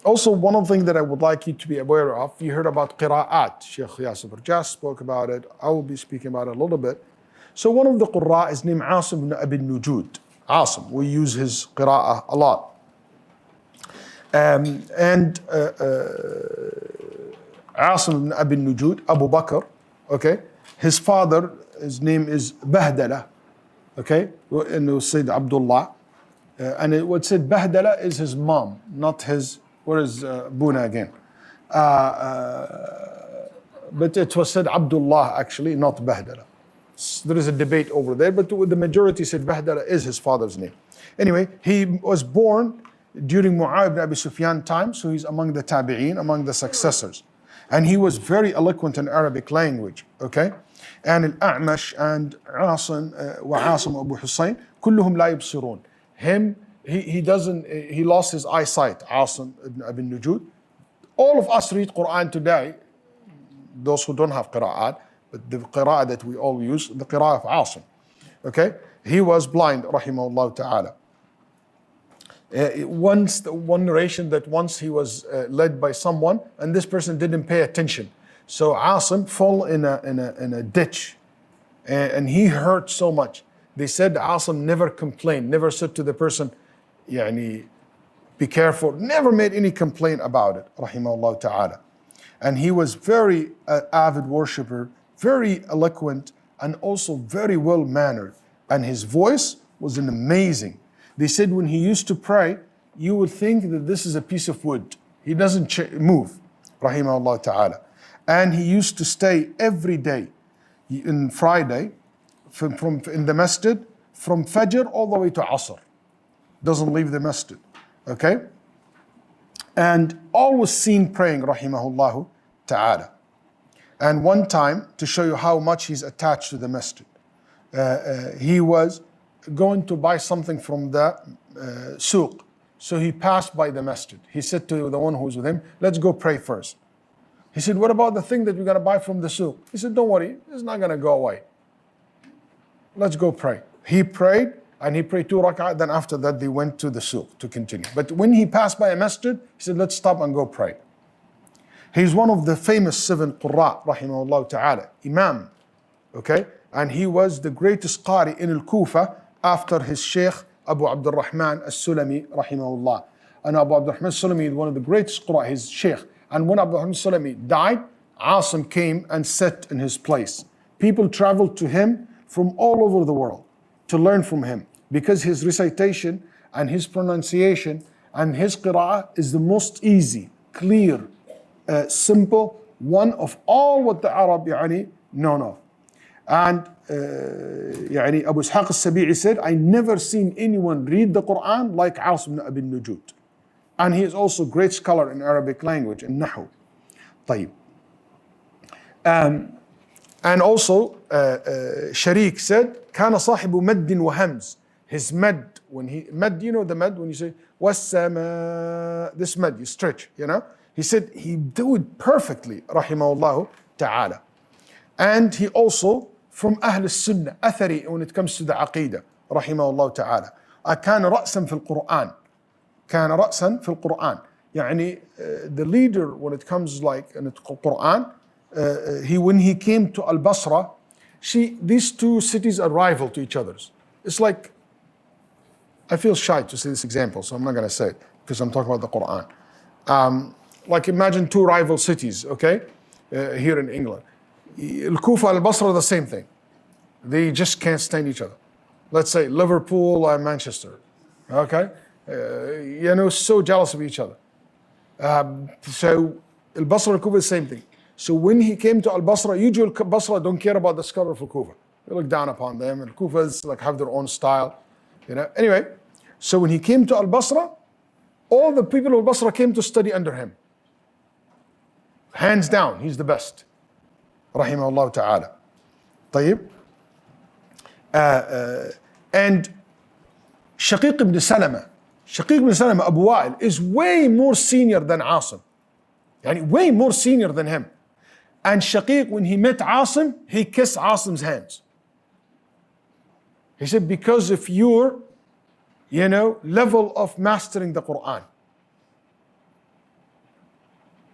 Also, one of the things that I would like you to be aware of, you heard about Qira'aat. Sheikh Yasir Barjas spoke about it. I will be speaking about it a little bit. So one of the Qurra is named Asim ibn Abi Nujud. Asim, we use his Qira'ah a lot. Asim ibn Abi Nujud, Abu Bakr, okay? His father, his name is Bahdala, okay? And it was Sayyid Abdullah. And it would say Bahdala is his mom, not his, where is Buna again? But it was said Abdullah actually, not Bahdala. There is a debate over there, but the majority said Bahdala is his father's name. Anyway, he was born during Muawiyah ibn Abi Sufyan time, so he's among the tabi'een, among the successors. And he was very eloquent in Arabic language, okay? And Al-A'mash and Asim, Asim Abu Hussein, كلهم لا يبصرون. He lost his eyesight, Asim ibn Abi Nujud. All of us read Quran today, those who don't have Qira'at, but the Qira'ah that we all use, the Qira'ah of Asim. Okay? He was blind, rahimahullah ta'ala. One narration that once he was led by someone and this person didn't pay attention. So Asim fell in a ditch and he hurt so much. They said Asim never complained, never said to the person, يعني, be careful, never made any complaint about it, rahimahullah ta'ala. And he was very avid worshipper, very eloquent, and also very well mannered. And his voice was amazing. They said when he used to pray, you would think that this is a piece of wood. He doesn't move, rahimahullah ta'ala. And he used to stay every day, in Friday, from in the masjid, from Fajr all the way to Asr. Doesn't leave the masjid, okay? And always seen praying, rahimahullah ta'ala. And one time, to show you how much he's attached to the masjid, he was going to buy something from the souq. So he passed by the masjid. He said to the one who was with him, let's go pray first. He said, what about the thing that we're going to buy from the souq? He said, don't worry, it's not going to go away. Let's go pray. He prayed, and he prayed 2 rak'ah, then after that they went to the souq to continue. But when he passed by a masjid, he said, let's stop and go pray. He's one of the famous 7 Qurra, rahimahullah ta'ala, Imam, okay? And he was the greatest Qari in Al-Kufa after his Sheikh Abu Abdul Rahman As-Sulami, rahimahullah. And Abu Abdul Rahman As-Sulami is one of the greatest Qurra, his Sheikh. And when Abu Rahman As-Sulami died, Asim came and sat in his place. People traveled to him from all over the world to learn from him because his recitation and his pronunciation and his qira'ah is the most easy, clear, simple one of all what the Arab known of. And Abu Ishaq al-Sabi'i said, I never seen anyone read the Quran like Asim ibn Abi Nujud. And he is also a great scholar in Arabic language, in Nahu. طيب. And also, Sharik said, كان صاحب مد وهمز. His mad, when he, mad, you know the mad, when you say, والسماء, this mad, you stretch, you know? He said he do it perfectly, rahimahullah ta'ala. And he also, from Ahl al-Sunnah, Athari, when it comes to the Aqidah, rahimahullah ta'ala. كان رأسا في القرآن. كان رأسا في القرآن. يعني, the leader, when it comes like in the Quran, when he came to Al-Basra, these two cities are rival to each other. It's like, I feel shy to say this example, so I'm not going to say it because I'm talking about the Quran. Like imagine two rival cities, okay, here in England. Al-Kufa, Al-Basra, the same thing. They just can't stand each other. Let's say Liverpool and Manchester, okay? So jealous of each other. So Al-Basra, Al-Kufa, the same thing. So when he came to Al-Basra, usually Basra don't care about the scholar of Al-Kufa. They look down upon them, and Kufas like have their own style, Anyway, so when he came to Al-Basra, all the people of Al-Basra came to study under him. Hands down, he's the best. Rahimahullah ta'ala. طيب. And Shaqiq ibn Salama, Abu Wa'il, is way more senior than Asim. Way more senior than him. And Shaqiq, when he met Asim, he kissed Asim's hands. He said, because of your, level of mastering the Quran.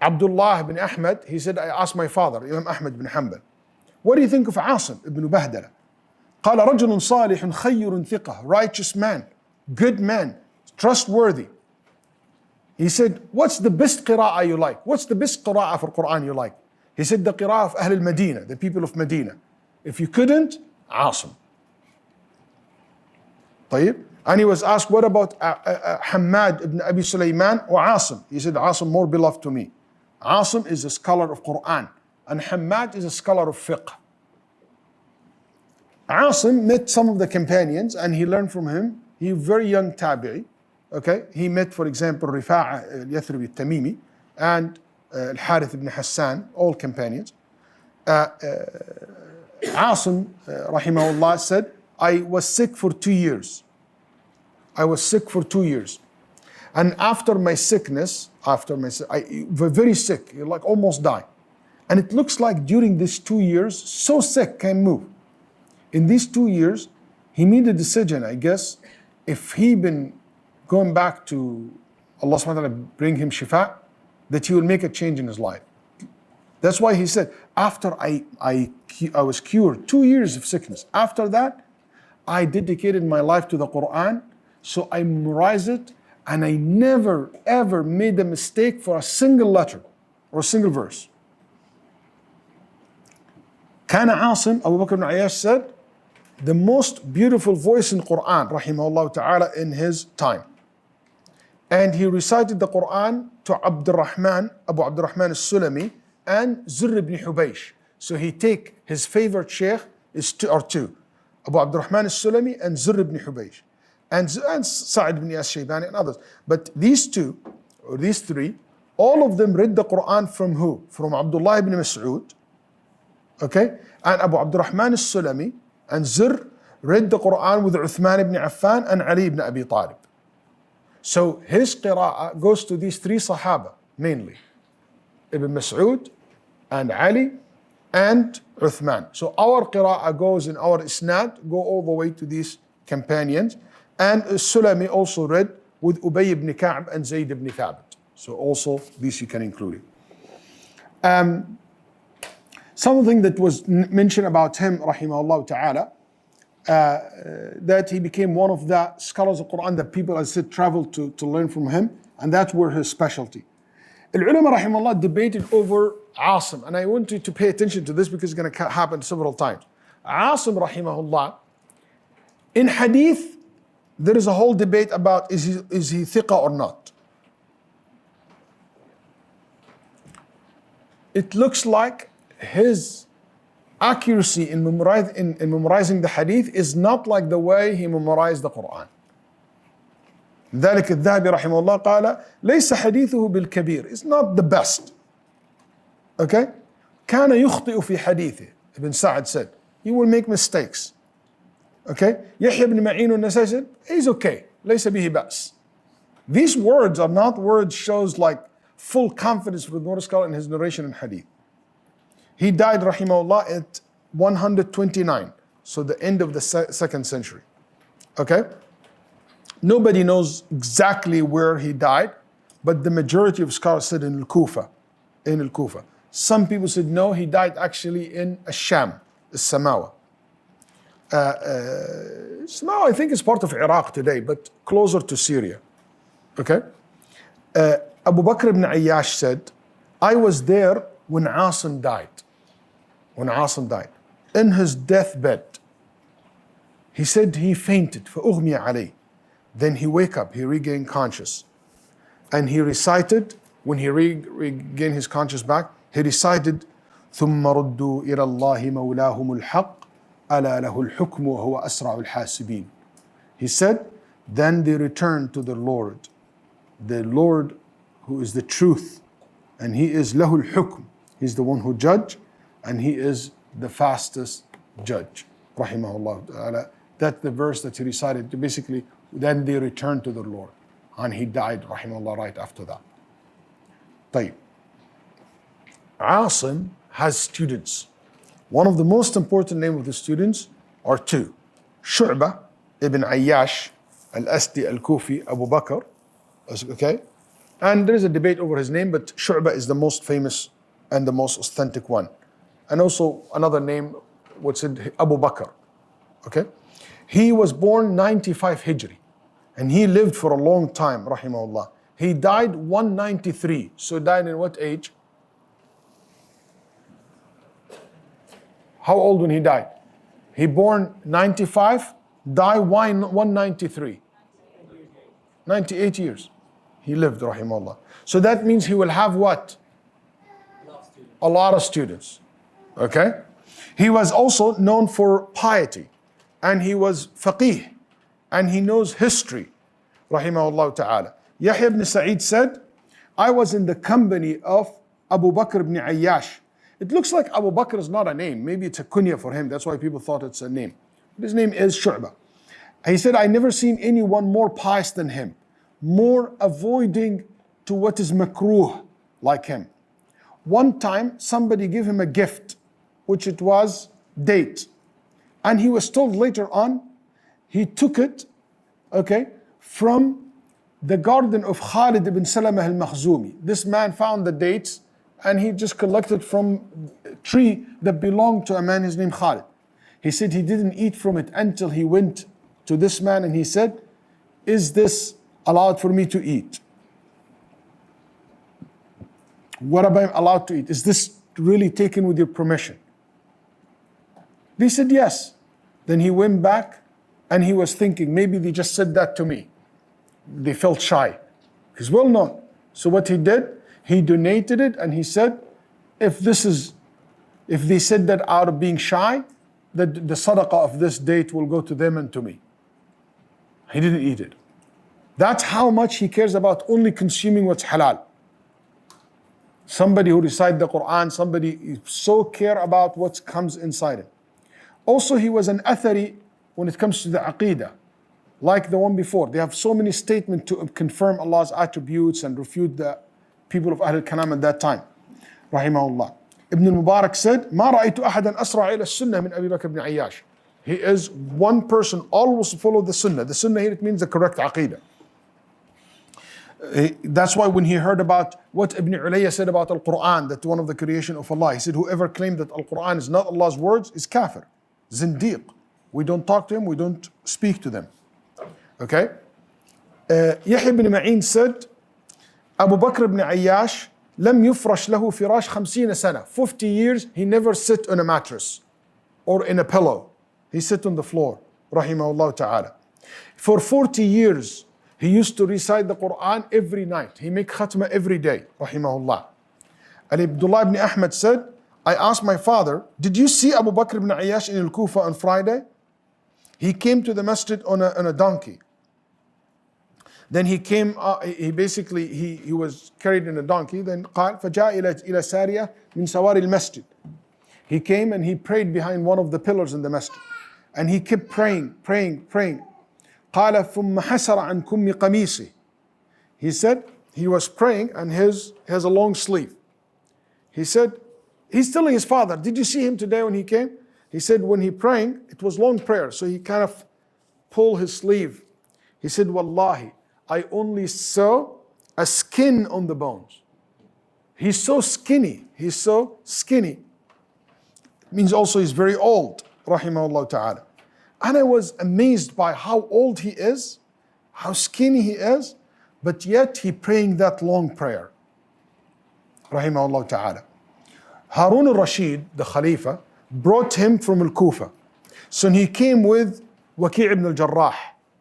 Abdullah ibn Ahmad, he said, I asked my father, Imam Ahmad ibn Hanbal, what do you think of Asim ibn Bahdala? قال رجل صالح خير ثقة, righteous man, good man, trustworthy. He said, what's the best qira'ah you like? What's the best qira'ah for Quran you like? He said, the qira'ah of Ahl al-Madinah, the people of Medina. If you couldn't, Asim. طيب. And he was asked, what about Hammad ibn Abi Sulaiman or Asim? He said, Asim more beloved to me. Asim is a scholar of Quran and Hammad is a scholar of fiqh. Asim met some of the companions and he learned from him. He was very young tabi'i. Okay, he met, for example, Rifa'a al-Yathribi al-Tamimi and al-Harith ibn Hassan, all companions. Asim, rahimahullah, said, I was sick for 2 years. I was sick for 2 years. And after my sickness, I was very sick, like almost died. And it looks like during these 2 years, so sick, can't move. In these 2 years, he made a decision, I guess, if he been going back to Allah subhanahu wa ta'ala bring him shifa, that he will make a change in his life. That's why he said, after I was cured, 2 years of sickness. After that, I dedicated my life to the Quran, so I memorized it, and I never ever made a mistake for a single letter or a single verse. Kana Asim, Abu Bakr ibn Ayyash said, the most beautiful voice in Quran, rahimahullah ta'ala, in his time. And he recited the Quran to Abu Abdurrahman al-Sulami and Zurr ibn Hubaysh. So he take his favorite sheikh is two, Abu Abdurrahman al-Sulami and Zurr ibn Hubaysh. And Sa'id ibn Shaybani and others. But these two, or these three, all of them read the Quran from who? From Abdullah ibn Mas'ud, okay? And Abu Abdurrahman al-Sulami and Zurr read the Quran with Uthman ibn Affan and Ali ibn Abi Talib. So his qira'ah goes to these three Sahaba, mainly. Ibn Mas'ud and Ali and Uthman. So our qira'ah goes in our isnad, go all the way to these companions. And Sulami also read with Ubay ibn Ka'b and Zayd ibn Thabit. So also these you can include it. Something that was mentioned about him, rahimahullah ta'ala, that he became one of the scholars of Quran that people, as I said, traveled to learn from him, and that's where his specialty. Al-ulama, rahimahullah, debated over Asim, and I want you to pay attention to this because it's going to happen several times. Asim, rahimahullah, in hadith, there is a whole debate about is he thiqah or not. It looks like his accuracy in memorizing the hadith is not like the way he memorized the Quran. ذلك الذهبي رحمه الله قال ليس حديثه بالكبير. It's not the best. Okay? كان يخطئ في حديثه. Ibn Sa'd said, he will make mistakes. Okay? Yahya ibn Ma'in al-Nasai said, he's okay. ليس به بأس. These words are not words shows like full confidence for the North scholar in his narration in hadith. He died, rahimahullah, at 129, so the end of the second century. Okay? Nobody knows exactly where he died, but the majority of scholars said in Al-Kufa. Some people said no, he died actually in Sham, Samawa. Samawa, I think, is part of Iraq today, but closer to Syria. Okay? Abu Bakr ibn Ayyash said, I was there when Asim died. In his deathbed. He said he fainted, فَأُغْمِيَ عَلَيْهِ. Then he wake up, he regained conscious. And he recited, when he regained his conscious back, he recited, ثُمَّ رُدُّوا إِلَى اللَّهِ مَوْلَاهُمُ الْحَقِّ أَلَا لَهُ الْحُكْمُ وَهُوَ أَسْرَعُ الْحَاسِبِينَ. He said, then they returned to the Lord who is the truth, and he is له الحكم. He's the one who judge, and he is the fastest judge. Rahimahullah ta'ala. That's the verse that he recited. Basically, then they returned to the Lord. And he died, rahimahullah, right after that. طيب. Asim has students. One of the most important names of the students are two. Sh.Waleed ibn Ayyash al-Asdi al-Kufi, Abu Bakr. Okay? And there is a debate over his name, but Shu'bah is the most famous and the most authentic one. And also another name, what's it, Abu Bakr. Okay? He was born 95 Hijri. And he lived for a long time, rahimahullah. He died 193. So died in what age? How old when he died? He born 95, died 193. 98 years. He lived, rahimahullah. So that means he will have what? A lot of students. Okay? He was also known for piety. And he was faqih. And he knows history. Rahimahullah ta'ala. Yahya ibn Sa'id said, I was in the company of Abu Bakr ibn Ayyash. It looks like Abu Bakr is not a name. Maybe it's a kunya for him. That's why people thought it's a name. But his name is Shu'bah. He said, I never seen anyone more pious than him. More avoiding to what is makruh like him. One time, somebody gave him a gift, which it was date. And he was told later on, he took it, okay, from the garden of Khalid ibn Salamah al-Makhzumi. This man found the dates and he just collected from a tree that belonged to a man, his name Khalid. He said he didn't eat from it until he went to this man and he said, is this allowed for me to eat? What am I allowed to eat? Is this really taken with your permission? They said yes. Then he went back and he was thinking, maybe they just said that to me. They felt shy. He's well known. So what he did, he donated it and he said, if they said that out of being shy, that the sadaqah of this date will go to them and to me. He didn't eat it. That's how much he cares about only consuming what's halal. Somebody who recites the Quran, somebody so care about what comes inside him. Also, he was an athari when it comes to the aqidah, like the one before. They have so many statements to confirm Allah's attributes and refute the people of Ahl al-Kalam at that time. Rahimahullah. Ibn al-Mubarak said, ما رأيت أحدا أسرع إلى السنة من أبي بكر بن عياش. He is one person always follow the sunnah. The sunnah here, it means the correct aqidah. That's why when he heard about what Ibn Ulayya said about Al-Quran, that one of the creation of Allah, he said, whoever claimed that Al-Quran is not Allah's words is kafir, zindiq. We don't talk to him, we don't speak to them. Okay? Yahya ibn Ma'in said, Abu Bakr ibn Ayyash, لم يفرش له فراش 50 سنة. 50 years, he never sit on a mattress or in a pillow. He sit on the floor, rahimahullah ta'ala. For 40 years, he used to recite the Quran every night. He make khatma every day, rahimahullah. And Abdullah ibn Ahmad said, I asked my father, did you see Abu Bakr ibn Ayyash in Al-Kufa on Friday? He came to the masjid on a donkey. Then he came, he was carried in a donkey. Then قال فجاء إلى سارية من سواري المسجد. He came and he prayed behind one of the pillars in the masjid. And he kept praying. قال ثم حسر عن كم قميصه. He said he was praying and he has a long sleeve. He said, he's telling his father, did you see him today when he came? He said when he praying, it was long prayer. So he kind of pulled his sleeve. He said, Wallahi, I only saw a skin on the bones. He's so skinny. It means also he's very old, rahimahullah ta'ala. And I was amazed by how old he is, how skinny he is, but yet he praying that long prayer. Rahimahullah ta'ala. Harun al-Rashid, the Khalifa, brought him from Al-Kufa. So he came with Waki' ibn al-Jarrah.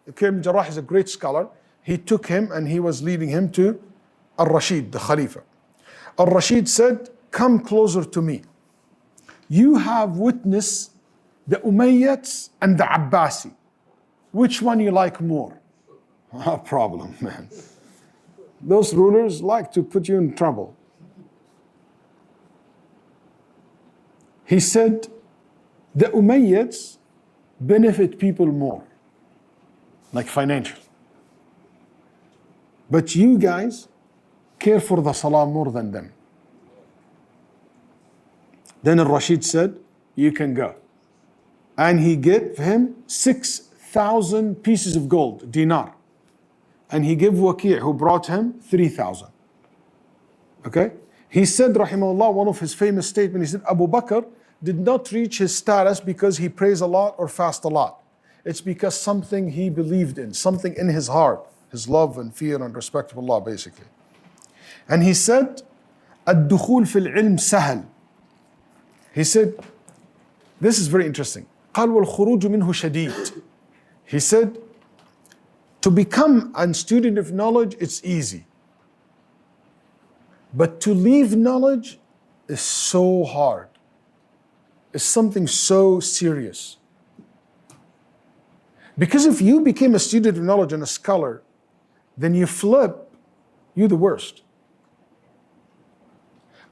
Waki' ibn al-Jarrah is a great scholar. He took him and he was leading him to al-Rashid, the Khalifa. Al-Rashid said, come closer to me. You have witnessed the Umayyads and the Abbasi. Which one you like more? No problem, man. Those rulers like to put you in trouble. He said, the Umayyads benefit people more, like financial. But you guys care for the salah more than them. Then al-Rashid said, you can go. And he gave him 6,000 pieces of gold, dinar. and he gave Waki', who brought him 3,000. Okay? He said, rahimahullah, one of his famous statements, he said, Abu Bakr did not reach his status because he prays a lot or fast a lot. It's because something he believed in, something in his heart, his love and fear and respect of Allah, basically. And he said, الدخول في العلم سهل. He said, this is very interesting. قال والخروج منه شديد. He said, to become a student of knowledge, it's easy. But to leave knowledge is so hard. It's something so serious. Because if you became a student of knowledge and a scholar, then you flip, you're the worst.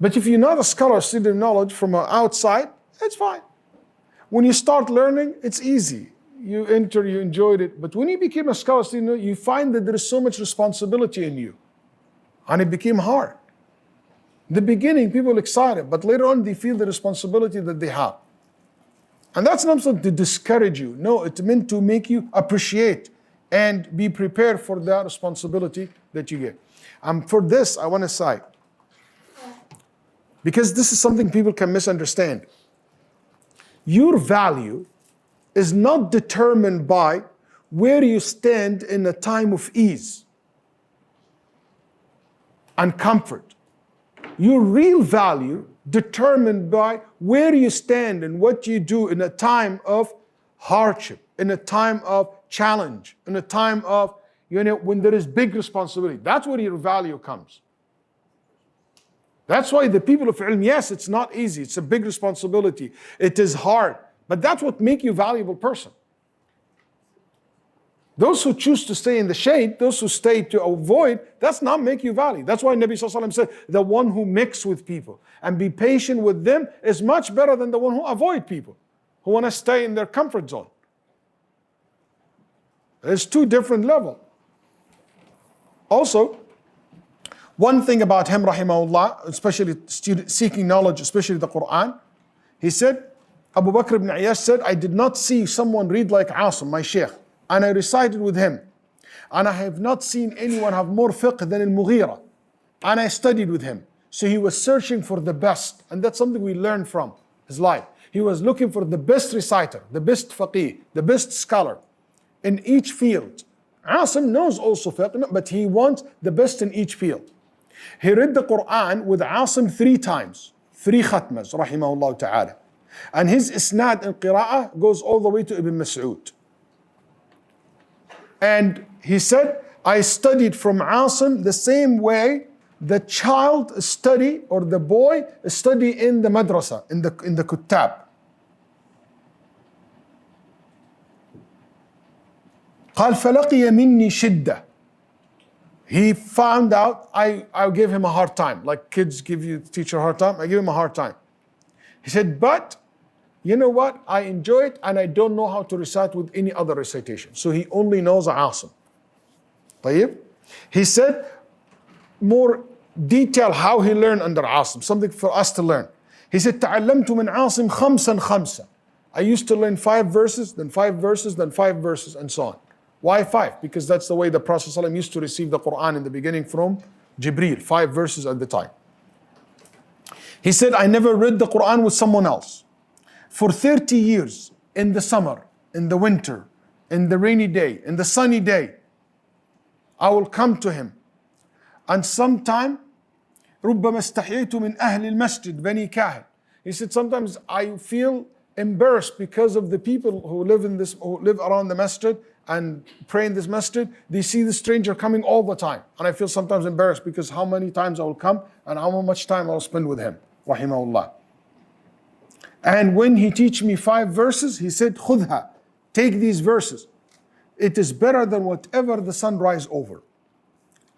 But if you're not a scholar, student of knowledge from outside, it's fine. When you start learning, it's easy. You enter, you enjoyed it. But when you became a scholar, student, you find that there is so much responsibility in you. And it became hard. In the beginning, people are excited, but later on they feel the responsibility that they have. And that's not something to discourage you. No, it's meant to make you appreciate and be prepared for that responsibility that you get. For this, I want to say, because this is something people can misunderstand. Your value is not determined by where you stand in a time of ease and comfort. Your real value determined by where you stand and what you do in a time of hardship, in a time of challenge, in a time of, when there is big responsibility. That's where your value comes. That's why the people of ilm, yes, it's not easy. It's a big responsibility. It is hard. But that's what makes you a valuable person. Those who choose to stay in the shade, those who stay to avoid, that's not make you valuable. That's why Nabi Sallallahu Alaihi Wasallam said, the one who mix with people and be patient with them is much better than the one who avoid people, who want to stay in their comfort zone. There's two different levels. Also, one thing about him, rahimahullah, especially seeking knowledge, especially the Quran, he said, Abu Bakr ibn Ayyash said, I did not see someone read like Asim, my sheikh, and I recited with him. And I have not seen anyone have more fiqh than Al-Mughira. And I studied with him. So he was searching for the best. And that's something we learn from his life. He was looking for the best reciter, the best faqih, the best scholar in each field. Asim knows also fiqh, but he wants the best in each field. He read the Quran with Asim 3 times, 3 khatmas, rahimahullah ta'ala. And his isnad in Qira'aat goes all the way to Ibn Mas'ud. And he said, I studied from Asim the same way the child study or the boy study in the madrasa, in the kuttab. قال فلقي مني شدة. He found out I gave him a hard time, like kids give you teacher a hard time. I give him a hard time. He said, but you know what? I enjoy it and I don't know how to recite with any other recitation. So he only knows Asim. طيب? He said more detail how he learned under Asim, something for us to learn. He said, تعلمت من عاصم خمسا خمسا. I used to learn 5 verses, then 5 verses, then 5 verses, and so on. Why 5? Because that's the way the Prophet ﷺ used to receive the Quran in the beginning from Jibreel, 5 verses at the time. He said, I never read the Quran with someone else. For 30 years, in the summer, in the winter, in the rainy day, in the sunny day, I will come to him. And sometime, ربما استحييت من أهل المسجد بني كاهن. He said, sometimes I feel embarrassed because of the people who live around the masjid and pray in this masjid. They see the stranger coming all the time. And I feel sometimes embarrassed because how many times I will come and how much time I will spend with him. Rahimahullah. And when he teach me 5 verses, he said, خُذْهَا, take these verses. It is better than whatever the sun rise over.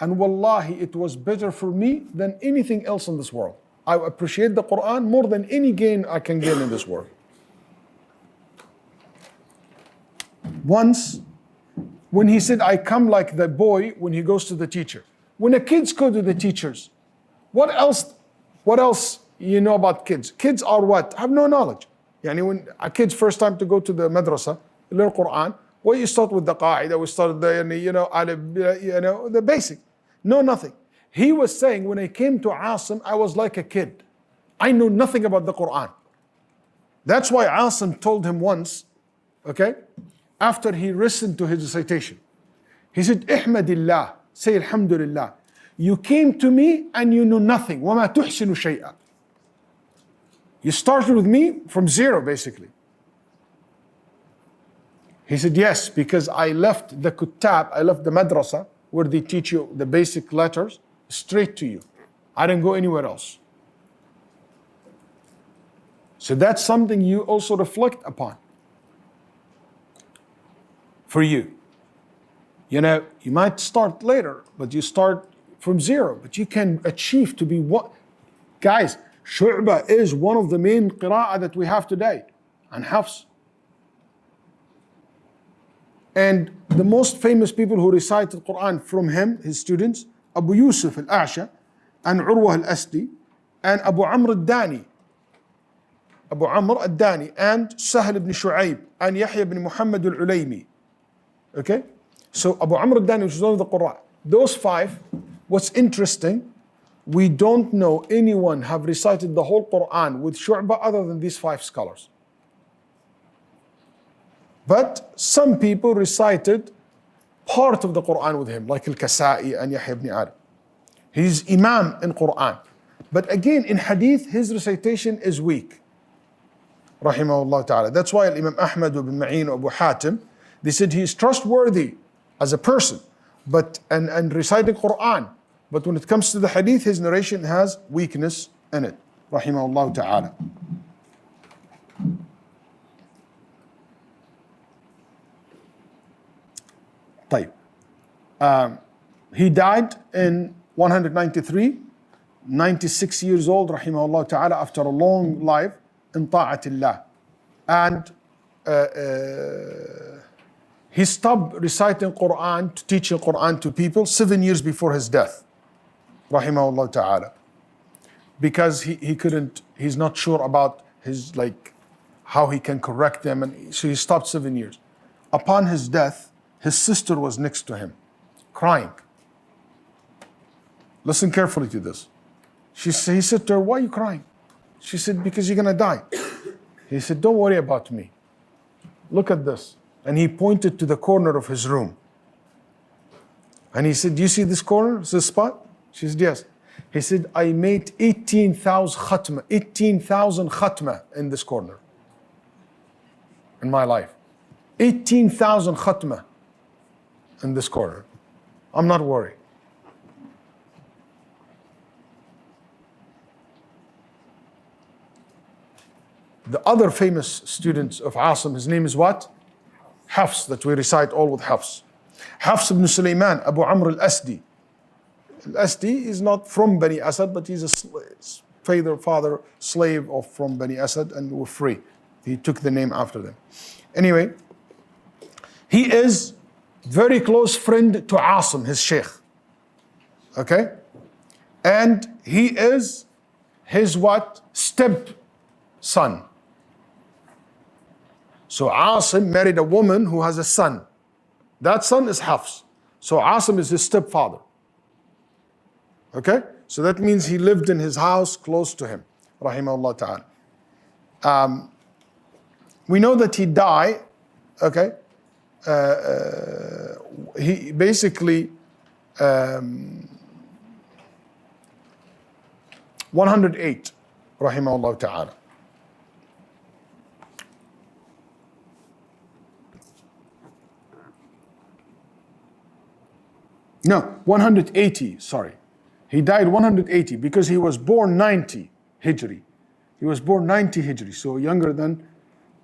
And wallahi, it was better for me than anything else in this world. I appreciate the Quran more than any gain I can gain in this world. Once, when he said, I come like the boy when he goes to the teacher. When the kids go to the teachers, what else you know about kids? Kids are what? Have no knowledge. Yani when a kid's first time to go to the madrasa, learn Quran, Well, you start with the qaida, we started the, the basic. No, nothing. He was saying, when I came to Asim, I was like a kid. I knew nothing about the Quran. That's why Asim told him once, okay, after he listened to his recitation, he said, Ihmadillah, say Alhamdulillah. You came to me and you knew nothing. وَمَا تُحْسِنُ شَيْئًا. You started with me from zero, basically. He said, yes, because I left the kutab, I left the madrasa, where they teach you the basic letters, straight to you. I didn't go anywhere else. So that's something you also reflect upon. For you. You know, you might start later, but you start from zero, but you can achieve to be what? Guys, Shu'bah is one of the main qira'ah that we have today, and Hafs. And the most famous people who recite the Quran from him, his students, Abu Yusuf al-A'sha, and Urwa al-Asdi, and Abu Amr al-Dani, and Sahl ibn Shu'ayb, and Yahya ibn Muhammad al-Ulaymi. Okay? So Abu Amr al-Dani, which is one of the Qur'an. Those five, what's interesting, we don't know anyone have recited the whole Quran with Shu'bah other than these five scholars. But some people recited part of the Quran with him, like Al-Kasa'i and Yahya ibn Adam. He's Imam in Quran. But again, in Hadith, his recitation is weak. Rahimahullah ta'ala. That's why Imam Ahmad ibn Ma'in Abu Hatim, they said he is trustworthy as a person, but and reciting Quran. But when it comes to the Hadith, his narration has weakness in it. Rahimahullah ta'ala. He died in 193, 96 years old, rahimahullah ta'ala, after a long life in ta'atillah. And he stopped reciting Quran, teaching Quran to people 7 years before his death, rahimahullah ta'ala. Because he couldn't, he's not sure about his, like, how he can correct them, and so he stopped 7 years. Upon his death, his sister was next to him, crying. Listen carefully to this. He said to her, why are you crying? She said, because you're gonna die. He said, don't worry about me. Look at this. And he pointed to the corner of his room. And he said, do you see this corner, this spot? She said, yes. He said, I made 18,000 khatma in this corner in my life. 18,000 khatma in this corner. I'm not worried. The other famous students of Asim, his name is what? Hafs, that we recite all with Hafs. Hafs ibn Sulaiman, Abu Amr al-Asdi. Al-Asdi is not from Bani Asad, but he's a father, slave from Bani Asad, and were free. He took the name after them. Anyway, he is very close friend to Asim, his sheikh. Okay? And he is his what? Stepson. So Asim married a woman who has a son. That son is Hafs. So Asim is his stepfather. Okay? So that means he lived in his house close to him. Rahimahullah ta'ala. We know that he died, okay? He basically 108, rahimahullah ta'ala. No, 180, sorry. He died 180 because he was born 90 Hijri. He was born 90 Hijri, so younger than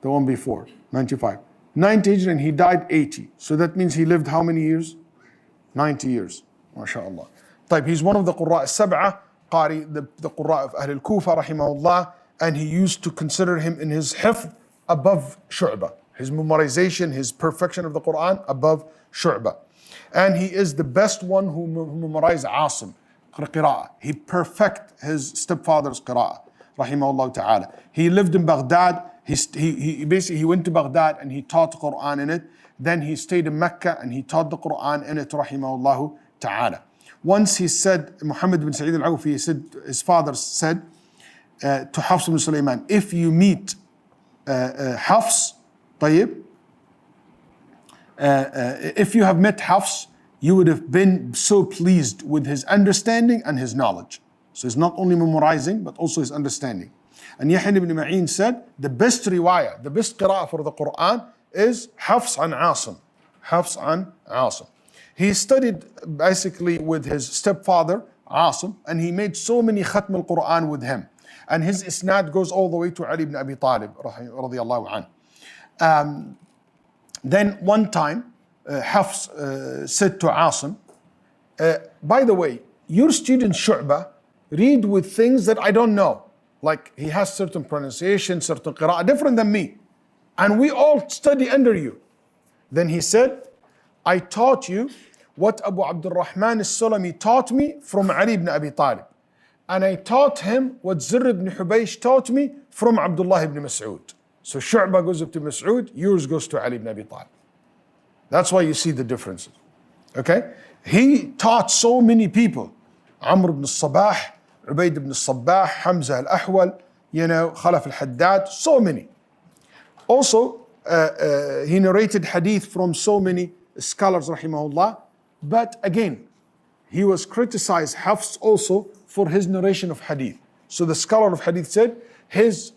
the one before, 95. 90 Hijri and he died 80. So that means he lived how many years? 90 years, mashallah. He's one of the Qur'a al-Sab'ah, Qari, the Qur'a of Ahl al-Kufa, rahimahullah, and he used to consider him in his hifd above Shu'bah. His memorization, his perfection of the Quran above Shu'bah. And he is the best one who memorized Asim, Qira'aat. He perfect his stepfather's Qira'aat, rahimahullah ta'ala. He lived in Baghdad. He basically went to Baghdad and he taught Quran in it. Then he stayed in Mecca and he taught the Quran in it, rahimahullah ta'ala. Once he said, Muhammad bin Sa'id al-Awfi, he said, his father said to Hafs bin Sulaiman, if you meet Hafs, طيب, if you have met Hafs, you would have been so pleased with his understanding and his knowledge. So he's not only memorizing, but also his understanding. And Yahya ibn Ma'in said, the best riwayah, the best qira'ah for the Quran is Hafs an Asim. Hafs an Asim. He studied basically with his stepfather, Asim, and he made so many khatm al-Quran with him. And his isnad goes all the way to Ali ibn Abi Talib, radiyallahu anhu. Then one time, Hafs said to Asim, by the way, your student Shu'bah read with things that I don't know. Like he has certain pronunciation, certain qira'ah, different than me. And we all study under you. Then he said, I taught you what Abu Abdul Rahman al-Sulami taught me from Ali ibn Abi Talib. And I taught him what Zirr ibn Hubaysh taught me from Abdullah ibn Mas'ud. So Shu'bah goes up to Mas'ud, yours goes to Ali ibn Abi Talib. That's why you see the differences. Okay? He taught so many people. Amr ibn al-Sabah, Ubayd ibn al-Sabbah, Hamza al-Ahwal, Khalaf al-Haddad, so many. Also, he narrated hadith from so many scholars, rahimahullah. But again, he was criticized, Hafs, also for his narration of hadith. So the scholar of hadith said, the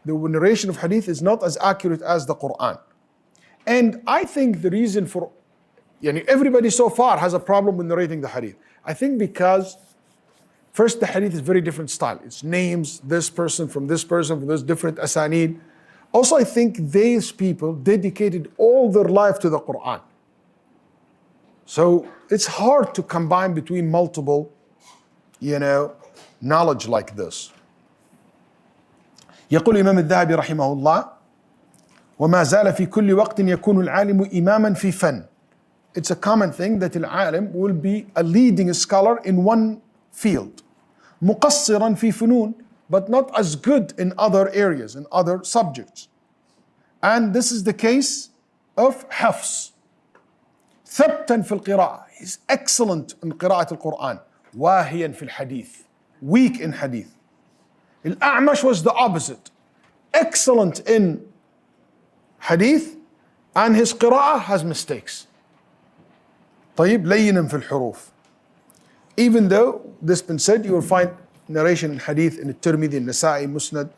narration of hadith is not as accurate as the Quran. And I think the reason for, everybody so far has a problem with narrating the hadith. I think because first, the hadith is very different style. It's names, this person from this different asanid. Also, I think these people dedicated all their life to the Quran. So it's hard to combine between multiple, knowledge like this. يقول الإمام الذهبي رحمه الله وما زال في كل وقت يكون العالم إماما في فن. It's a common thing that العالم will be a leading scholar in one field. مقصرا في فنون, but not as good in other areas, in other subjects. And this is the case of Hafs. ثبتا في القراءة. He's excellent in قراءة القرآن. واهيا في الحديث. Weak in hadith. Al-A'mash was the opposite. Excellent in hadith, and his qira'ah has mistakes. طيب لينا في الحروف. Even though this been said, you will find narration in hadith in Tirmidhi, Nasa'i, Musnad,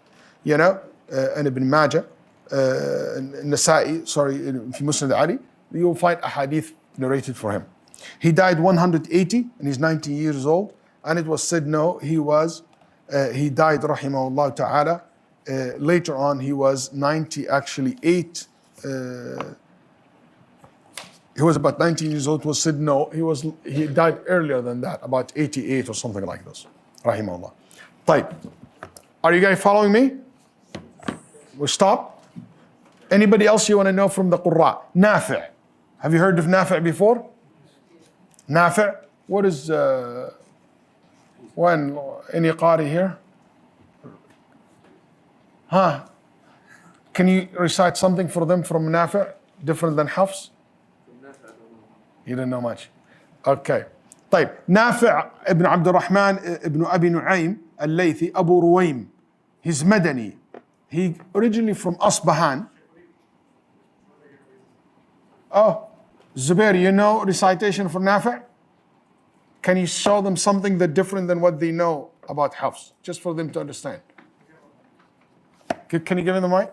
and Ibn Majah, Nasa'i, في Musnad Ali, you will find a hadith narrated for him. He died 180 and he's 90 years old, and it was said no, he died rahimahullah ta'ala. Later on he was 90, actually 8. He was about 19 years old. It was said no, he died earlier than that, about 88 or something like this. Rahimahullah. طيب. Are you guys following me? We'll stop. Anybody else you want to know from the Qur'an? Nafi'. Have you heard of Nafi' before? Nafi'. What is any qari here? Can you recite something for them from Nafi', different than Hafs? You don't know much. Okay. طيب. Nafi' ibn Abdul Rahman ibn Abi Nu'aym al-Laythi, Abu Ruwaym. He's Madani. He originally from Asbahan. Oh, Zubair, you know recitation for Nafi'? Can you show them something that different than what they know about Hafs, just for them to understand? Can you give him the mic?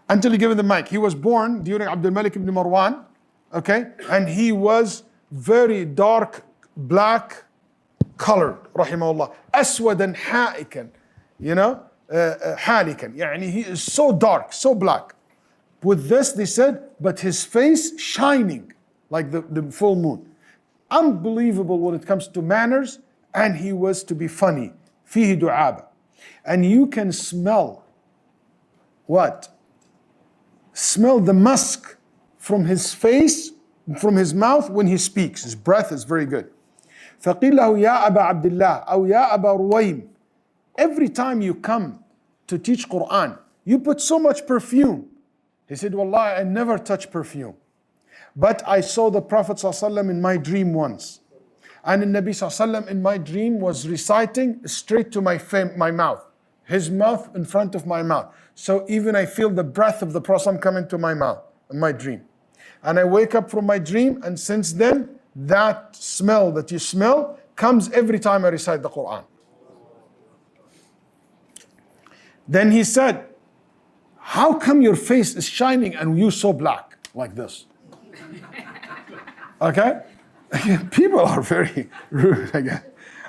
Until you give him the mic. He was born during Abdul Malik ibn Marwan, okay? And he was very dark, black colored, rahimahullah. Aswadan ha'ikan, halikan. Yani he is so dark, so black. With this, they said, but his face shining like the full moon. Unbelievable when it comes to manners, and he was to be funny. Fihi du'aba. And you can smell what? Smell the musk from his face, from his mouth when he speaks. His breath is very good. فَقِيلَ لَهُ يَا أَبَا عَبْدِ اللَّهِ أَوْ يَا أَبَا رُوَيْمٍ. Every time you come to teach Quran, you put so much perfume. He said, Wallahi, I never touch perfume. But I saw the Prophet ﷺ in my dream once. And the Nabi ﷺ in my dream was reciting straight to my mouth. His mouth in front of my mouth. So even I feel the breath of the Prophet coming to my mouth in my dream. And I wake up from my dream, and since then, that smell that you smell comes every time I recite the Quran. Then he said, how come your face is shining and you so black like this? Okay? People are very rude again.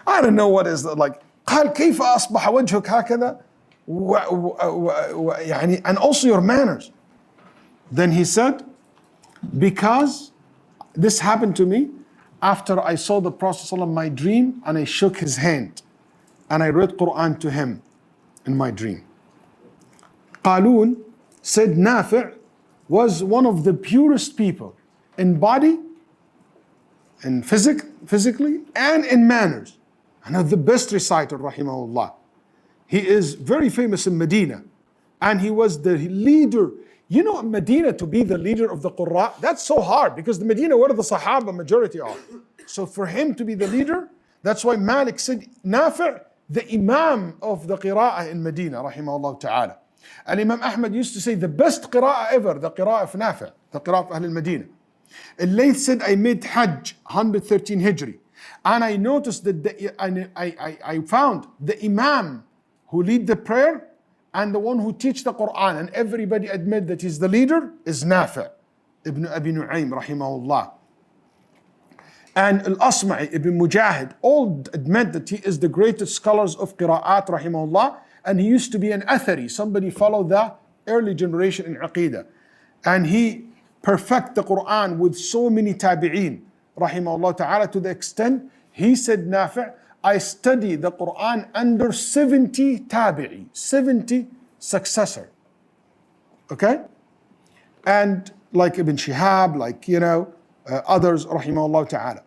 I don't know what is that like. قال كيف أصبح وجهك هكذا يعني, and also your manners. Then he said, because this happened to me after I saw the Prophet ﷺ in my dream, and I shook his hand and I read Quran to him in my dream. Qalun said Nafi' was one of the purest people in body, in physically, and in manners. And the best reciter, rahimahullah. He is very famous in Medina. And he was the leader. You know, in Medina, to be the leader of the Qur'an, that's so hard, because the Medina, where the Sahaba majority are. So for him to be the leader, that's why Malik said, Nafi', the Imam of the Qira'ah in Medina, rahimahullah ta'ala. And Imam Ahmad used to say, the best Qira'ah ever, the Qira'ah of Nafi', the Qira'ah of Ahl al-Medina. Al-Layth said, I made Hajj, 113 Hijri. And I noticed that I found the Imam who lead the prayer and the one who teach the Quran, and everybody admit that he's the leader, is Nafi' ibn Abi Nu'aym, rahimahullah. And Al-Asma'i ibn Mujahid all admit that he is the greatest scholars of Qira'aat, rahimahullah. And he used to be an Athari, somebody followed the early generation in Aqidah. And he perfect the Quran with so many tabi'een, rahimahullah ta'ala, to the extent, he said, Nafi', I study the Quran under 70 tabi'i, 70 successor. Okay? And like Ibn Shihab, like, others, rahimahullah ta'ala.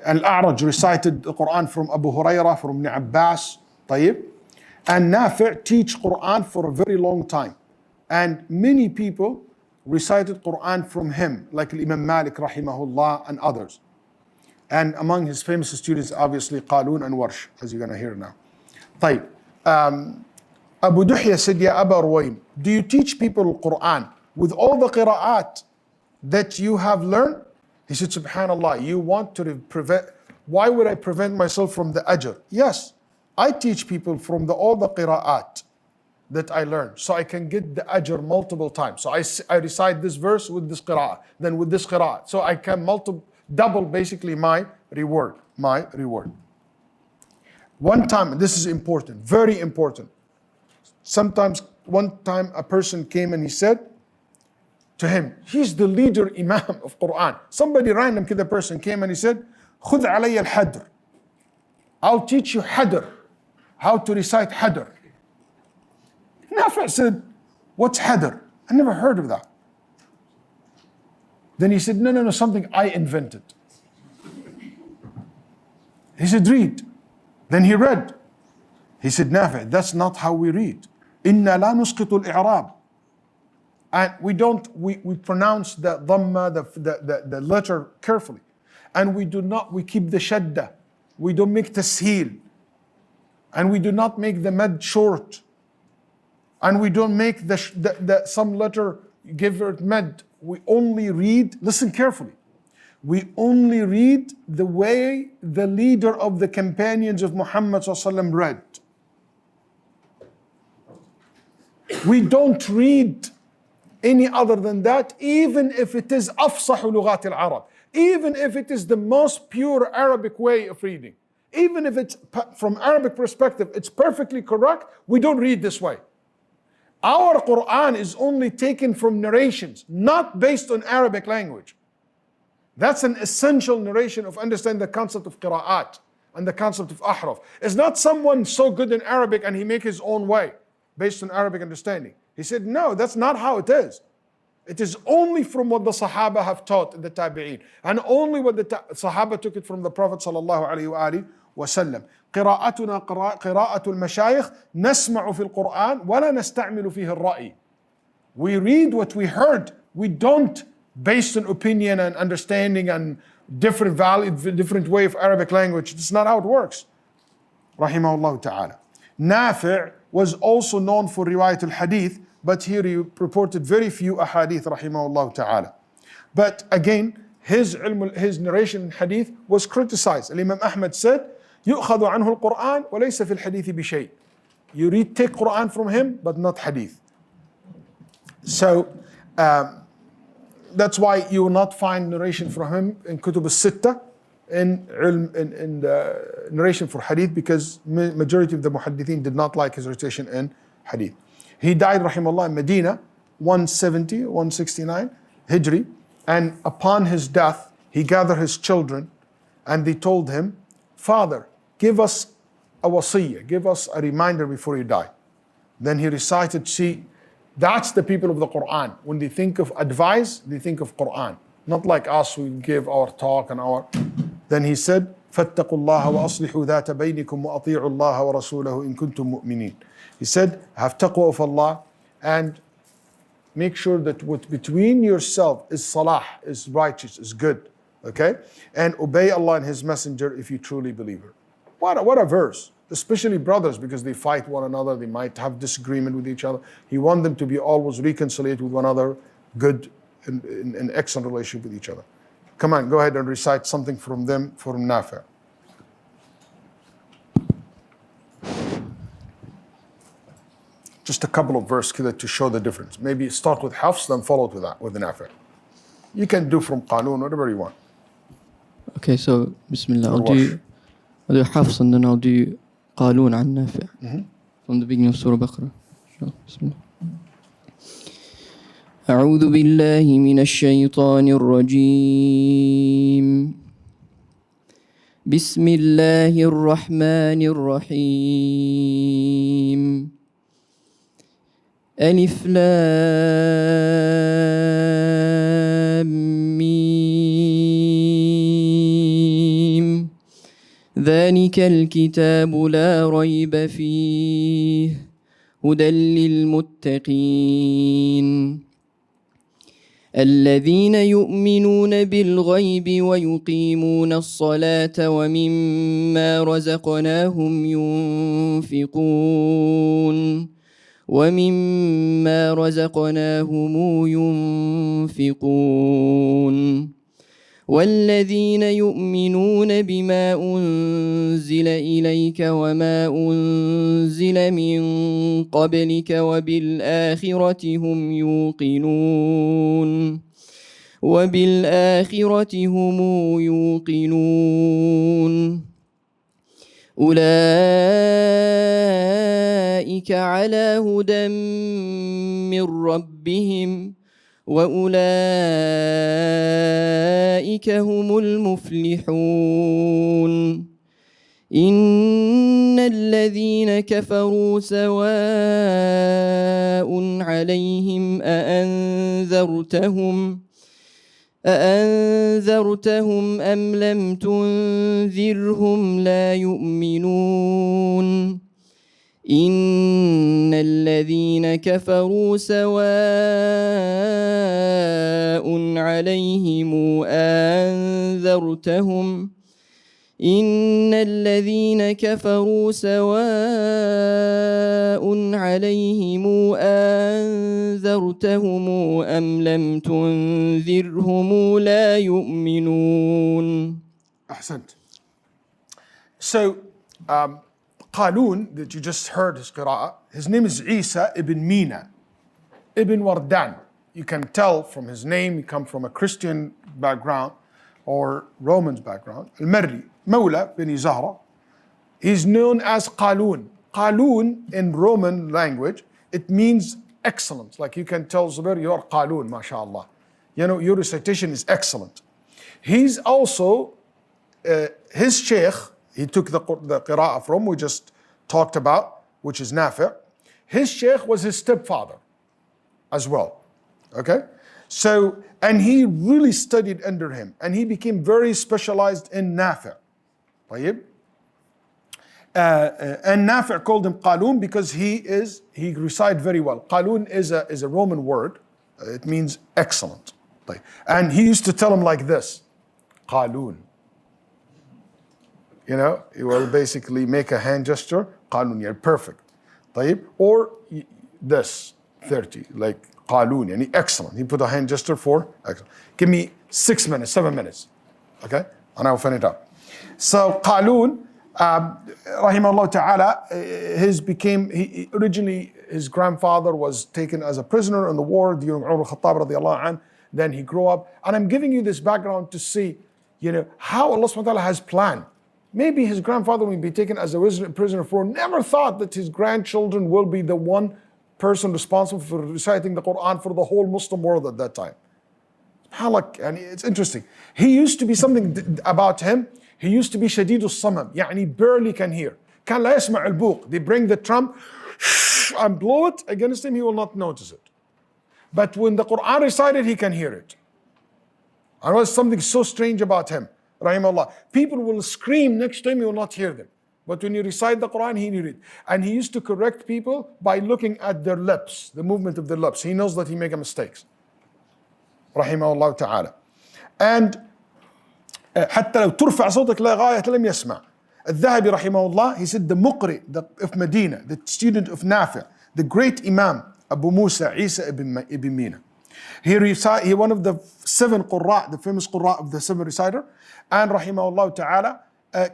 Al-A'raj recited the Quran from Abu Hurairah, from Ibn Abbas, طيب. And Nafi' teach Quran for a very long time. And many people recited Quran from him, like Imam Malik rahimahullah and others. And among his famous students, obviously, Qalun and Warsh, as you're going to hear now. طيب. Abu Duhya said, Ya Aba Ruwaym, do you teach people Quran with all the qira'at that you have learned? He said, Subhanallah, you want to prevent, why would I prevent myself from the ajr? Yes, I teach people from all the qira'at that I learned, so I can get the ajr multiple times. So I recite this verse with this qira'ah, then with this qira'ah. So I can double basically my reward. One time, this is important, very important. Sometimes, one time a person came and he said to him, he's the leader imam of Quran. Somebody random kid person came and he said, خُذْ عَلَيَّ الْحَدْر. I'll teach you hadr, how to recite hadr. Nafi' said, what's hadr? I never heard of that. Then he said, no, something I invented. He said, read. Then he read. He said, Nafi', that's not how we read. إِنَّا لَا نُسْقِطُ الْإِعْرَابِ. And we pronounce the dhamma, the letter carefully. And we keep the shadda. We don't make tasheel. And we do not make the mad short. And we don't make some letter give it mad. We only read, listen carefully. We only read the way the leader of the companions of Muhammad ﷺ read. We don't read any other than that, even if it is أفصح لغات العرب, even if it is the most pure Arabic way of reading, even if it's from Arabic perspective, it's perfectly correct, we don't read this way. Our Quran is only taken from narrations, not based on Arabic language. That's an essential narration of understanding the concept of Qira'aat and the concept of Ahraf. It's not someone so good in Arabic and he make his own way based on Arabic understanding. He said, no, that's not how it is. It is only from what the Sahaba have taught in the Tabi'een, and only what the Sahaba took it from the Prophet sallallahu alaihi wasallam. قراءتنا قراءة المشايخ نسمع في القرآن ولا نستعمل فيه الرأي. We read what we heard. We don't, based on opinion and understanding and different way of Arabic language. That's not how it works. Rahimahullah ta'ala. Nafi' was also known for riwayat al-hadith, but here he reported very few ahadith, rahimahullah ta'ala. But again, his narration in hadith was criticized. Imam Ahmad said, يُؤْخَذُ عَنْهُ الْقُرْآنِ وَلَيْسَ فِي الْحَدِيثِ بِشَيْءٍ. You take Quran from him, but not hadith. So, that's why you will not find narration from him in Kutub al-Sitta, in the narration for hadith, because majority of the muhaddithin did not like his recitation in hadith. He died, rahimahullah, in Medina, 170, 169 Hijri, and upon his death, he gathered his children, and they told him, Father, give us a wasiyyah, give us a reminder before you die. Then he recited, see, that's the people of the Quran. When they think of advice, they think of Quran. Not like us, we give our talk and our... Then he said, فَاتَّقُوا اللَّهَ وَأَصْلِحُوا ذَاتَ بَيْنِكُمْ وَأَطِيعُوا اللَّهَ وَرَسُولَهُ إِن كُنتُم مُؤْمِنِينَ. He said, have taqwa of Allah and make sure that what between yourself is salah, is righteous, is good. Okay? And obey Allah and His Messenger if you truly believe her. What a verse. Especially brothers, because they fight one another, they might have disagreement with each other. He wants them to be always reconciled with one another, good and excellent relationship with each other. Come on, go ahead and recite something from them, from Nafi'. Just a couple of verses to show the difference. Maybe start with Hafs, then follow it with that, with Nafi'. You can do from Qanun, whatever you want. Okay, so Bismillah, I'll do Hafs and then I'll do Qalun an Nafi' from the beginning of Surah Bakr. Bismillah. أعوذ بالله من الشيطان الرجيم بسم الله الرحمن الرحيم ألف لام ميم ذلك الكتاب لا ريب فيه هدى للمتقين الذين يؤمنون بالغيب ويقيمون الصلاة ومما رزقناهم ينفقون والذين يؤمنون بما أنزل إليك وما أنزل من قبلك وبالآخرة هم يوقنون أولئك على هدى من ربهم وأولئك هم المفلحون إن الذين كفروا سواء عليهم أأنذرتهم أم لم تنذرهم لا يؤمنون إن الذين كفروا سواء عليهم أأنذرتهم أم لم تنذرهم لا يؤمنون. Ahsant. So, Qalun, that you just heard his qira'ah, his name is Isa ibn Mina, ibn Wardan. You can tell from his name, he comes from a Christian background or Roman's background. Al-Marri, Mawla bin Zahra. He's known as Qalun. Qalun in Roman language, it means excellence. Like you can tell Zubair, you're Qalun, mashallah. You know, your recitation is excellent. He's also, his sheikh, he took the qira'ah from, we just talked about, which is Nafi'. His sheikh was his stepfather as well. Okay? So, and he really studied under him, and he became very specialized in Nafi'. طيب. And Nafi' called him Qalun because he recited very well. Qalun is a Roman word. It means excellent. طيب. And he used to tell him like this, Qalun. You know, he will basically make a hand gesture, Qalun, you're perfect. طيب. Or this, 30, like Qalun, yani excellent. He put a hand gesture for excellent. Give me 6 minutes, 7 minutes. Okay? And I'll finish it up. So Qalun, rahimahullah ta'ala, originally his grandfather was taken as a prisoner in the war during Umar al-Khattab radiallahu anh. Then he grew up. And I'm giving you this background to see, how Allah subhanahu wa ta'ala has planned. Maybe his grandfather will be taken as a prisoner for never thought that his grandchildren will be the one person responsible for reciting the Quran for the whole Muslim world at that time. And it's interesting. He used to be something about him. He used to be شديد الصمم, يعني barely can hear. كان لا يسمع البوق. They bring the trump and blow it against him, he will not notice it. But when the Quran recited, he can hear it. And was something so strange about him, rahimahullah. People will scream next to him, he will not hear them. But when you recite the Quran, he knew it. And he used to correct people by looking at their lips, the movement of their lips. He knows that he makes mistakes. Rahimahullah ta'ala. And حتى لو ترفع صوتك لا غاية لم يسمع. الذهبي رحمه he said the Muqri of Medina, the student of Nafi', the great Imam Abu Musa Isa ibn Mina. He one of the 7 Qurra', the famous Qurra' of the 7 reciter, and rahimahullah ta'ala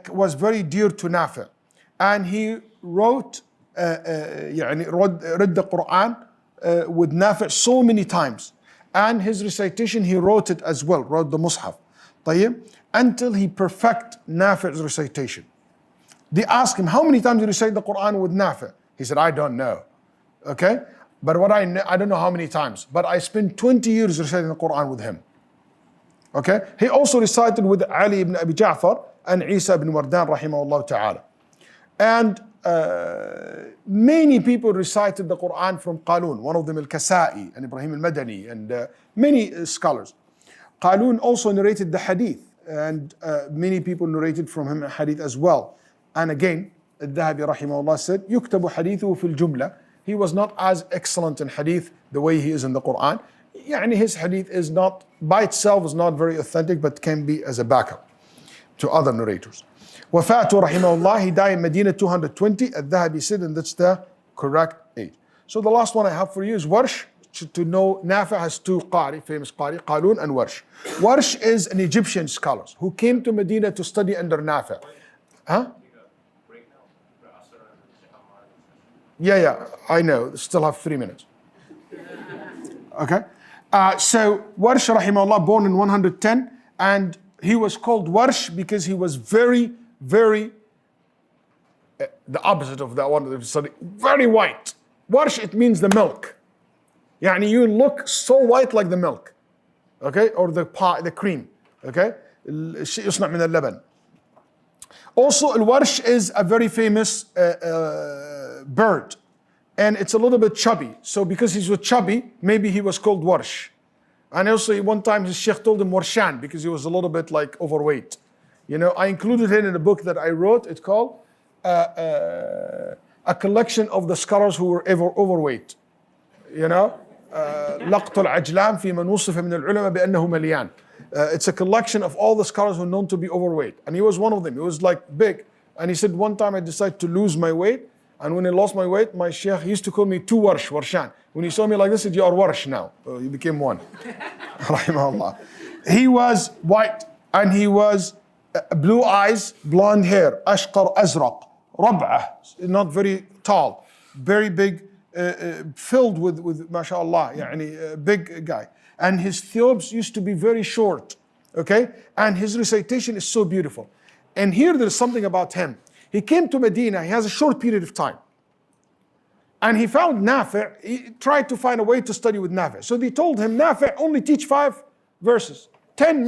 was very dear to Nafi'. And he wrote, read the Quran with Nafi' so many times. And his recitation, he wrote it as well, wrote the Mus'haf. طيب, until he perfect Nafi''s recitation. They asked him, how many times you recite the Quran with Nafi'? He said, I don't know. Okay? But what I don't know how many times, but I spent 20 years reciting the Quran with him. Okay? He also recited with Ali ibn Abi Ja'far and Isa ibn Wardan, rahimahullah ta'ala. And many people recited the Quran from Qalun, one of them Al-Kasa'i and Ibrahim al-Madani and many scholars. Qalun also narrated the hadith, and many people narrated from him a hadith as well. And again, Al-Dhahabi rahimahullah said, يُكْتَبُ حَدِيثُهُ فِي الْجُمْلَةِ. He was not as excellent in hadith the way he is in the Quran. Yani his hadith is not, by itself is not very authentic, but can be as a backup to other narrators. Wafatu rahimahullah, he died in Medina 220. Al-Dhahabi said, and that's the correct age. So the last one I have for you is Warsh. To know, Nafi' has 2 Qari, famous Qari, Qalun and Warsh. Warsh is an Egyptian scholar who came to Medina to study under Nafi'. Huh? Yeah, I know. Still have 3 minutes. Okay. So Warsh rahimahullah, born in 110, and he was called Warsh because he was very, very, the opposite of that one, very white. Warsh, it means the milk. يعني you look so white like the milk, okay, or the cream, okay. الشيء يصنع من اللبن. Also, al-warsh is a very famous bird, and it's a little bit chubby. So because he was chubby, maybe he was called warsh. And also, one time his sheikh told him warshan because he was a little bit like overweight. I included it in a book that I wrote. It's called a collection of the scholars who were overweight. لقط العجلان في من وصف من العلماء بأنه مليان. It's a collection of all the scholars who are known to be overweight. And he was one of them. He was like big. And he said, one time I decided to lose my weight. And when I lost my weight, my sheikh used to call me 2 warsh, warshan. When he saw me like this, he said, you are warsh now. So you became 1. Rahimahullah. He was white and he was blue eyes, blonde hair, ashqar azraq, rab'ah, not very tall, very big, filled with mashallah, yani big guy. And his thobes used to be very short, okay? And his recitation is so beautiful. And here there's something about him. He came to Medina, he has a short period of time. And he found Nafi', he tried to find a way to study with Nafi'. So they told him, Nafi', only teach 5 verses, 10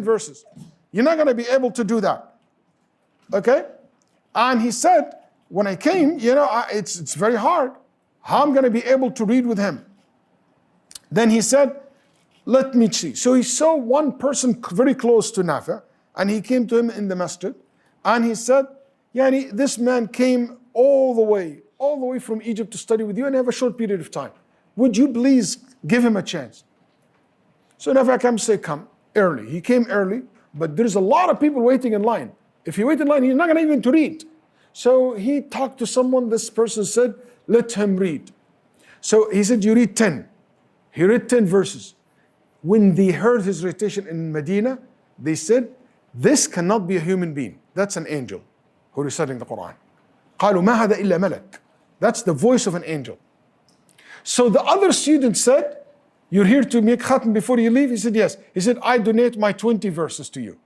verses. You're not going to be able to do that, okay? And he said, when I came, it's very hard. How I'm going to be able to read with him? Then he said, let me see. So he saw one person very close to Nafi, and he came to him in the masjid, and he said, Yani, this man came all the way from Egypt to study with you and have a short period of time. Would you please give him a chance? So Nafi comes say, come early. He came early, but there's a lot of people waiting in line. If he wait in line, he's not going to even to read. So he talked to someone, this person said, let him read. So he said, you read 10. He read 10 verses. When they heard his recitation in Medina, they said, this cannot be a human being. That's an angel who is reciting the Quran. قالوا ما هذا إلا ملك. That's the voice of an angel. So the other student said, you're here to make khatm before you leave? He said, yes. He said, I donate my 20 verses to you.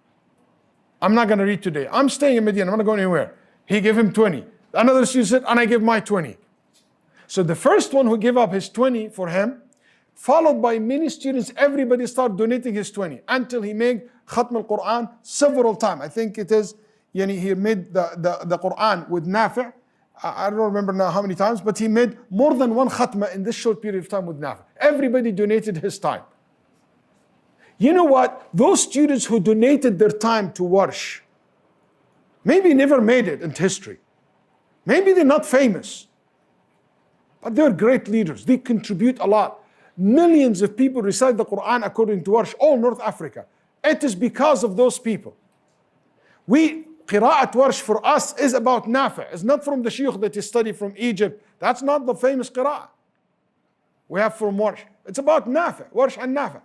I'm not going to read today. I'm staying in Medina. I'm not going anywhere. He gave him 20. Another student said, and I give my 20. So the first one who gave up his 20 for him, followed by many students, everybody started donating his 20 until he made Khatm al-Quran several times. I think it is, he made the Quran with Nafi. I don't remember now how many times, but he made more than one khatma in this short period of time with Nafi. Everybody donated his time. You know what? Those students who donated their time to Warsh, maybe never made it in history. Maybe they're not famous, but they're great leaders. They contribute a lot. Millions of people recite the Quran according to Warsh, all North Africa. It is because of those people. Qira'at Warsh for us is about Nafi. It's not from the Shaykh that he studied from Egypt. That's not the famous Qira'ah we have from Warsh. It's about Nafi, Warsh and Nafi.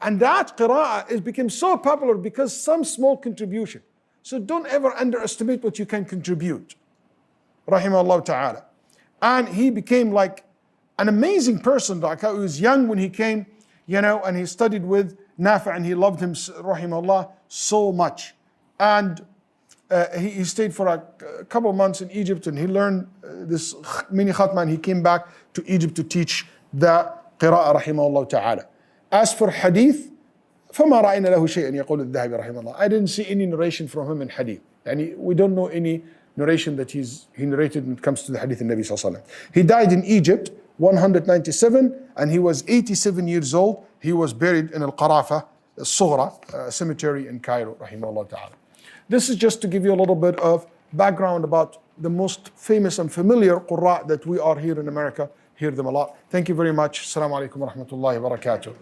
And that Qira'ah became so popular because some small contribution. So don't ever underestimate what you can contribute. Rahimahullah ta'ala. And he became like an amazing person. Like he was young when he came, and he studied with Nafi and he loved him, rahimahullah, so much. And he stayed for a couple of months in Egypt and he learned this mini khatma and he came back to Egypt to teach the Qira'ah, rahimahullah ta'ala. As for hadith, فما رأينا له شيئا يقول الذهبي رحمه الله. I didn't see any narration from him in hadith. And we don't know any narration that he narrated when it comes to the hadith of Nabi sallallahu alaihi wasallam. He died in Egypt 197 and he was 87 years old. He was buried in Al-Qarafa, Sughra cemetery in Cairo, rahimahullah ta'ala. This is just to give you a little bit of background about the most famous and familiar Qurra that we are here in America, hear them a lot. Thank you very much. Assalamu alaikum wa rahmatullahi wa barakatuh.